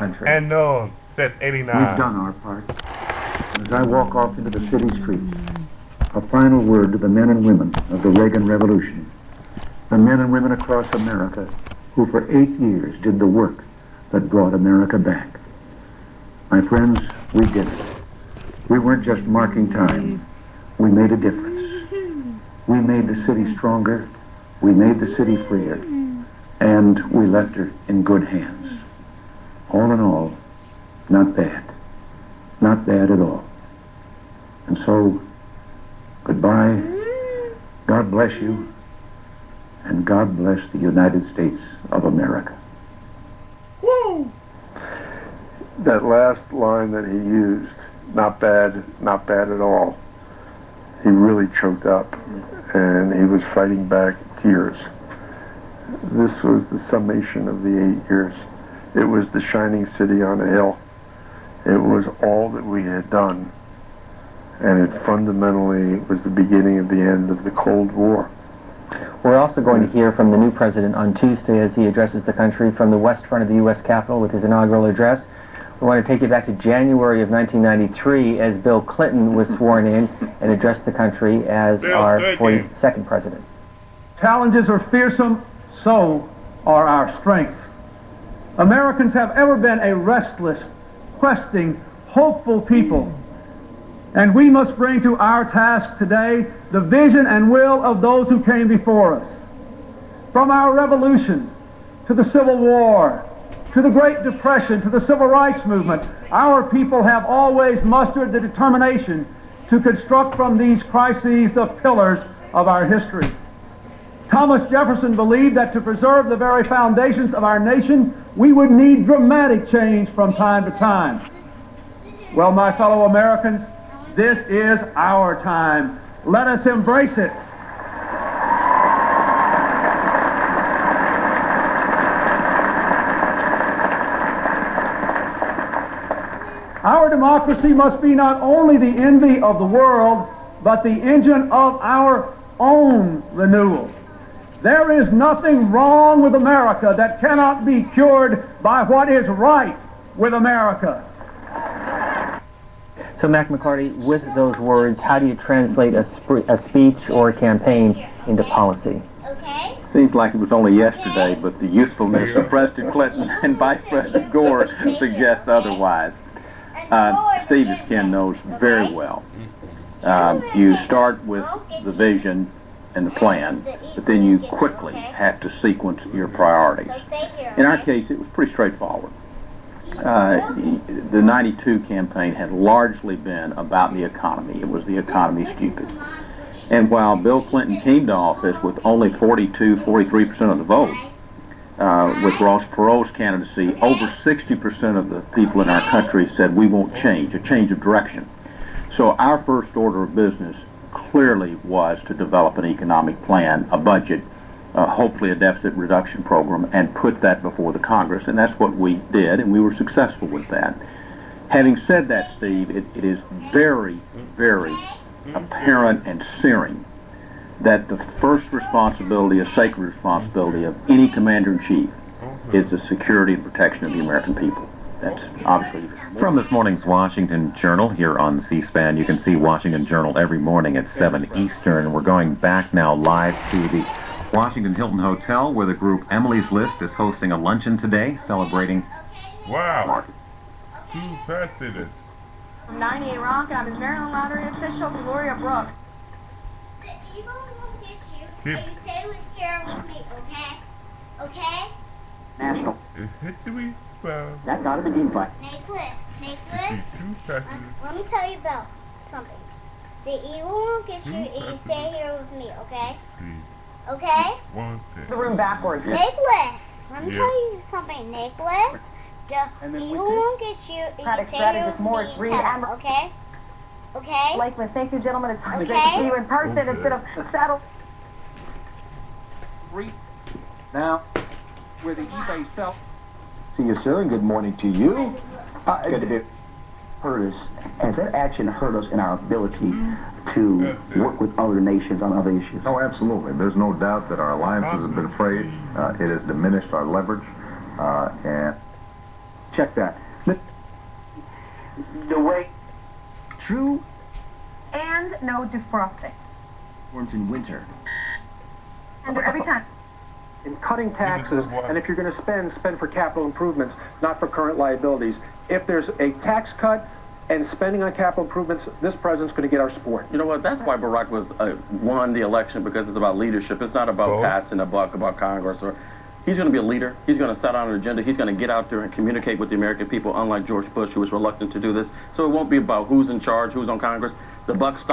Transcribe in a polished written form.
country. And no, says 89. We've done our part. As I walk off into the city streets, a final word to the men and women of the Reagan Revolution, the men and women across America who for 8 years did the work that brought America back. My friends, we did it. We weren't just marking time. We made a difference. We made the city stronger. We made the city freer. And we left her in good hands. All in all, not bad. Not bad at all. And so, goodbye. God bless you. And God bless the United States of America. Woo! That last line that he used, not bad at all, he really choked up and he was fighting back tears. This was the summation of the 8 years. It was the shining city on a hill. It was all that we had done, and it fundamentally was the beginning of the end of the Cold War. We're also going to hear from the new president on Tuesday as he addresses the country from the west front of the U.S. Capitol with his inaugural address. We want to take you back to January of 1993 as Bill Clinton was sworn in and addressed the country as our 42nd president. Challenges are fearsome, so are our strengths. Americans have ever been a restless, questing, hopeful people. And we must bring to our task today the vision and will of those who came before us. From our revolution to the Civil War, to the Great Depression, to the Civil Rights Movement, our people have always mustered the determination to construct from these crises the pillars of our history. Thomas Jefferson believed that to preserve the very foundations of our nation, we would need dramatic change from time to time. Well, my fellow Americans, this is our time. Let us embrace it. Our democracy must be not only the envy of the world, but the engine of our own renewal. There is nothing wrong with America that cannot be cured by what is right with America. So, Mac McCarty, with those words, how do you translate a speech or a campaign into policy? Okay. Seems like it was only yesterday, but the youthfulness of President Clinton and Vice President Gore suggests otherwise. Steve, as Ken knows very well, you start with the vision and the plan, but then you quickly have to sequence your priorities. In our case, it was pretty straightforward. The 92 campaign had largely been about the economy. It was the economy stupid. And while Bill Clinton came to office with only 43% of the vote, with Ross Perot's candidacy, over 60% of the people in our country said we won't change, a change of direction. So our first order of business clearly was to develop an economic plan, a budget, hopefully a deficit reduction program, and put that before the Congress, and that's what we did, and we were successful with that. Having said that, Steve, it is very, very apparent and searing that the first responsibility, a sacred responsibility of any commander-in-chief is the security and protection of the American people. That's obviously... From this morning's Washington Journal here on C-SPAN, you can see Washington Journal every morning at 7 Eastern. We're going back now live to the Washington Hilton Hotel, where the group Emily's List is hosting a luncheon today, celebrating... Wow. 2 presidents. From 98 Rock, and I'm his Maryland Lottery official, Gloria Brooks. The evil won't get you, and you say with here with me, okay? Okay? National. History spell. That got it again, fight. Nicholas. 2 presidents. Let me tell you about something. The evil won't get you, and you stay here with me, okay? Okay? The room backwards. Nicholas, let me tell you something, Nicholas. The evil won't get you, and you stay here with me, okay? Okay? Lakeman, thank you, gentlemen. It's great to Okay. see you in person instead of saddle. Now, where the eBay sell... To you, sir, and good morning to you. Good to be hurt us. Has that action hurt us in our ability to work with other nations on other issues? Oh, absolutely. There's no doubt that our alliances have been frayed. It has diminished our leverage, and check that. The way True. And no defrosting. forms in winter. And every time. In cutting taxes, and if you're going to spend for capital improvements, not for current liabilities. If there's a tax cut and spending on capital improvements, this president's going to get our support. You know what? That's why Barack was won the election, because it's about leadership. It's not about passing a buck about Congress. Or he's going to be a leader. He's going to set out an agenda. He's going to get out there and communicate with the American people, unlike George Bush, who was reluctant to do this. So it won't be about who's in charge, who's on Congress. The buck stops.